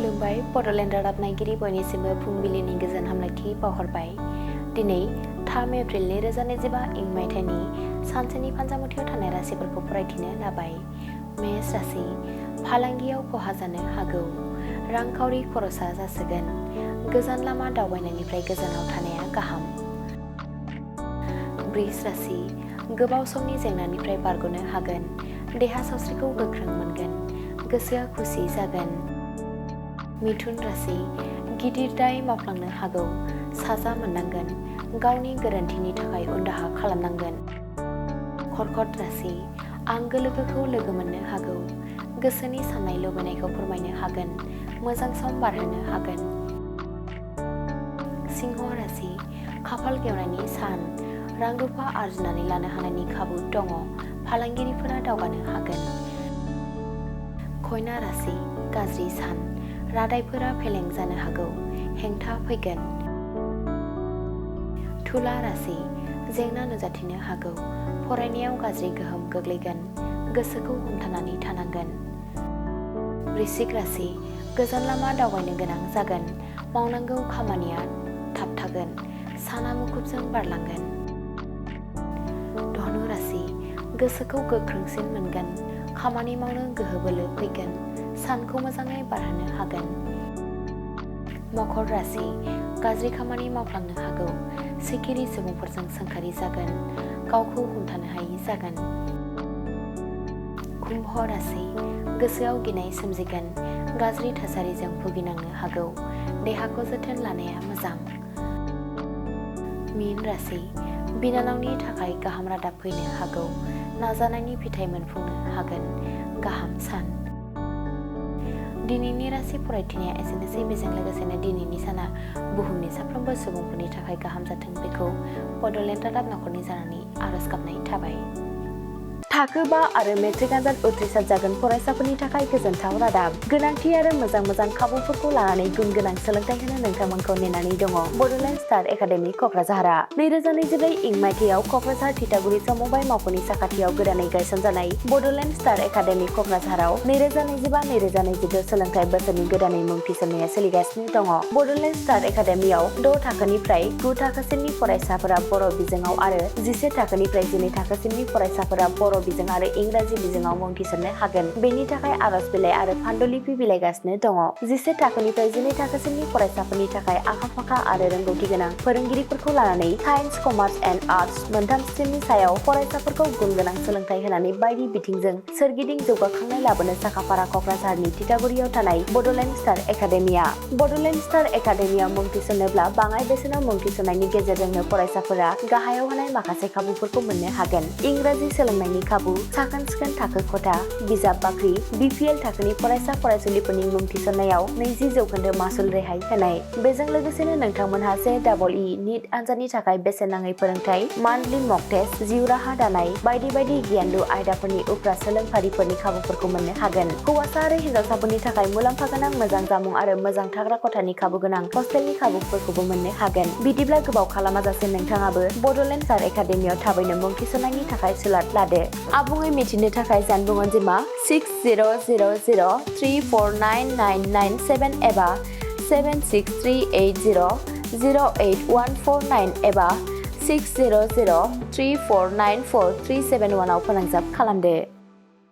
खुलुमबाय बड'लेण्ड रादाब नायगिरि बयनिसिमबो फुंबिलिनि गोजोन हामलायथि बावहरबाय। दिनै 3 एप्रिल 2025 इं मायथाइनि सानसेनि फानजामुथियाव थानाय राशिफोरखौ फरायथिनो लाबाय। मेष राशि फालांगियाव खहा जानो हागौ, रांखावरि खरसा जासोगोन, गोजान लामा दावबायनायनिफ्राय गोजानाव थानाया गाहाम। वृष राशि गोबाव समनि जेंनानिफ्राय बारग'नो हागोन, देहा सावस्रिखौ गोख्रों मोनगोन, गोसोआ खुसि जागोन। मिथुन राशि गिदिर दाय मावफ्लांनो हागौ, साजा मोननांगोन, गावनि गोरोन्थिनि थाखाय उनदाहा खालामनांगोन। कर्कट राशि आंगो लोगोखौ लोगो मोननो हागौ, गोसोनि साननाय लुबैनायखौ फोरमायनो हागोन, मोजां सम बारहोनो हागोन। सिंह राशि खाफाल गेवनायनि सान, रां रुफा आरजिनानै लानो हानायनि खाबु दङ, फालांगिरिफोरा दावगानो हागोन। कन्या राशि गाज्रि सान, रादायफोरा फेलें जानो हागौ, हेंथा फैगोन। तुला राशि जेंना नुजाथिनो हागौ, फरायनायाव गाज्रि गोहोम गोग्लैगोन, गोसोखौ हमथानानै थानांगोन। वृश्चिक राशि गोजान लामा दावबायनो गोनां जागोन, मावनांगौ खामानिया थाबथागोन, साना मुखुबजों बारलांगोन। धनु राशि गोसोखौ गोख्रोंसिन मोनगोन, खामानि मावनो गोहो बोलो फैगोन, सानखौ मोजाङै बारहोनो हागोन। मकर राशि गाज्रि खामानि मावफ्लांनो हागौ, सिखिरि सुबुंफोरजों सोंखारि जागोन, गावखौ हमथानो हायि जागोन। कुम्भ राशि गोसोआव गिनाय सोमजिगोन, गाज्रि थासारिजों भुगिनांनो हागौ, देहाखौ जोथोन लानाया मोजां। मीन राशि बिनानावनि थाखाय गाहाम रादाब फैनो हागौ, नाजानायनि फिथाइ मोनफुंनो हागोन, गाहाम सान। दिनैनि राशि फरायथिनाया एसेनोसै। बेजों लोगोसेनो दिनैनि साना बुहुमनि साफ्रोमबो सुबुंफोरनि थाखाय गाहाम जाथों बेखौ बड'लेण्ड रादाब नखरनि जानानै आरज गाबनाय थाबाय। थाखो 5 आरो मेट्रिक आनजाद उथ्रिसार जागोन फरायसाफोरनि थाखाय गोजोनथाव रादाब। गोनांथि आरो मोजां खाबुफोरखौ लानानै गुन गोनां सोलोंथाइ होनो नोंथांमोनखौ नेनानै दङ बड'लेण्ड स्टार एकाडेमि क'क्राझारआ। 2024 इं मायथाइयाव क'क्राझार थिथागुरि समबाय मावख'नि साखाथियाव गोदानै गायसनजानाय बड'लेण्ड स्टार एकाडेमि क'क्राझाराव 2025-2026 सोलोंथाइ बोसोरनि गोदानै मुं थिसननाया सोलिगासिनो दङ। बड'लेण्ड स्टार एकाडेमियाव 6 थाखोनिफ्राय 9 थाखोसिमनि फरायसाफोरा बर' बिजोङाव आरो 11 थाखोनिफ्राय 12 थाखोसिमनि फरायसाफोरा बर' बिजों आरो इंराजि बिजोङाव मुं थिसननो हागोन। बेनि थाखाय आर'ज बिलाइ आरो पान्डुलिपि बिलाइगासिनो दङ। 11 थाखोनिफ्राय 12 थाखोसिमनि फरायसाफोरनि थाखाय आखा-फाखा आरो रोंगौथि गोनां फोरोंगिरिफोरखौ लानानै साइन्स, कमार्स एन्ड आर्टस मोनथाम स्ट्रिमनि सायाव फरायसाफोरखौ गुन गोनां सोलोंथाइ होनानै बायदि बिथिंजों सोरगिदिं जौगाखांनाय लाबोनो साखाफारा क'क्राझारनि थिथागुरियाव थानाय Bodoland star academia. Bodoland star एकाडेमियाव मुं थिसननोब्ला बाङाय बेसेनाव मुं थिसननायनि गेजेरजोंनो फरायसाफोरा गाहायाव होनाय माखासे खाबुफोरखौ मोननो हागोन। इंराजि सोलोंनायनि खाबु, साखोन-सिखोन थाखो खथा, बिजाब बाख्रि, BPL थाखोनि फरायसा फरायसुलिफोरनि मुं थिसननायाव 20% मासुल रेहाय होनाय। बेजों लोगोसेनो नोंथांमोनहा JEE नीट आनजादनि थाखाय बेसेन नाङै फोरोंथाय, मान्थलि मक टेस्ट, जिउ राहा दानाय बायदि आयदाफोरनि उफ्रा सोलोंफारिफोरनि खाबुफोरखौ मोननो हागोन। हौवासा आरो हिन्जावसाफोरनि थाखाय मुलाम्फा गोनां मोजां जामुं आरो मोजां थाग्रा खथानि खाबु गोनां हस्टेलनि खाबुफोरखौबो मोननो हागोन। बिदिब्ला गोबाव खालामाजासे नोंथाङाबो बड'लेण्ड स्टार एकाडेमियाव थाबैनो मुं थिसननायनि थाखाय सुलाद लादो। आबुङै मिथिनो थाखाय जानबुं अनजिमा 6000349997 एबा 7638008149 एबा 6003494371 आव फोनांजाब खालामदो।